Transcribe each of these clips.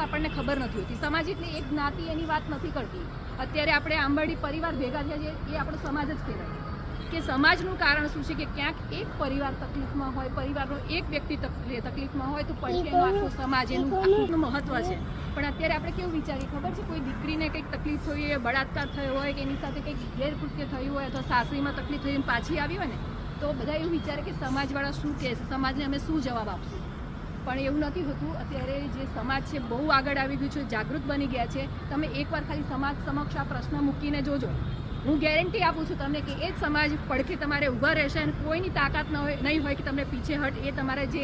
આપણને ખબર નથી હોતી. સમાજ એટલે એક જ્ઞાતિ એની વાત નથી કરતી. અત્યારે આપણે આંબરડી પરિવાર ભેગા થયા છે એ આપણો સમાજ જ કહેવાય કે સમાજનું કારણ શું છે કે ક્યાંક એક પરિવાર તકલીફમાં હોય, પરિવારનો એક વ્યક્તિ તકલીફમાં હોય તો પછી એનો આખો સમાજ એનું મહત્વ છે. પણ અત્યારે આપણે કેવું વિચારીએ ખબર છે, કોઈ દીકરીને કંઈક તકલીફ થઈ હોય, બળાત્કાર થયો હોય કે એની સાથે કંઈક ગેરકૃત્ય થયું હોય અથવા સાસરીમાં તકલીફ થઈ પાછી આવી હોય ને તો બધા એવું વિચારે કે સમાજવાળા શું કહે છે, સમાજને અમે શું જવાબ આપશું. પણ એવું નથી હોતું. અત્યારે જે સમાજ છે બહુ આગળ આવી ગયું છે, જાગૃત બની ગયા છે. તમે એકવાર ખાલી સમાજ સમક્ષ આ પ્રશ્ન મૂકીને જોજો, હું ગેરંટી આપું છું તમને કે એ જ સમાજ પડખે તમારે ઊભા રહેશે અને કોઈની તાકાત નહીં હોય કે તમને પીછે હટ. એ તમારે જે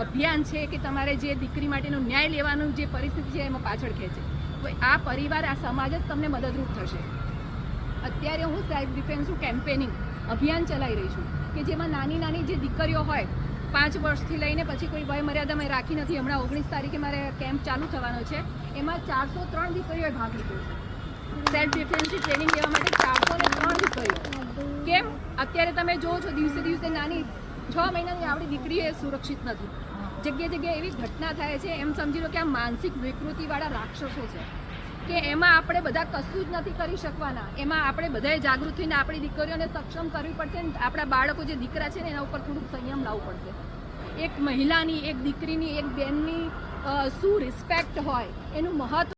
અભિયાન છે કે તમારે જે દીકરી માટેનો ન્યાય લેવાનું જે પરિસ્થિતિ છે એમાં પાછળ ખેંચે. તો આ પરિવાર, આ સમાજ જ તમને મદદરૂપ થશે. અત્યારે હું સેલ્ફ ડિફેન્સનું કેમ્પેનિંગ અભિયાન ચલાવી રહી છું કે જેમાં નાની નાની જે દીકરીઓ હોય 5 વર્ષથી લઈને પછી કોઈ વય મર્યાદા મેં રાખી નથી. હમણાં 19 તારીખે મારે કેમ્પ ચાલુ થવાનો છે. એમાં 403 દીકરીઓએ ભાગ લીધો છે. સેલ્ફ ડિફેન્સની ટ્રેનિંગ લેવા માટે 403 દીકરીઓ. કેમ? અત્યારે તમે જોવો છો દિવસે દિવસે નાની 6 મહિનાની આપણી દીકરી એ સુરક્ષિત નથી. જગ્યાએ જગ્યાએ એવી ઘટના થાય છે, એમ સમજી લો કે આ માનસિક વિકૃતિવાળા રાક્ષસો છે કે એમાં આપણે બધા કશું જ નથી કરી શકવાના. એમાં આપણે બધાએ જાગૃત થઈને આપણી દીકરીઓને સક્ષમ કરવી પડશે ને આપણા બાળકો જે દીકરા છે ને એના ઉપર થોડુંક સંયમ લાવવું પડશે. એક મહિલાની, એક દીકરીની, એક બહેનની શું રિસ્પેક્ટ હોય, એનું મહત્વ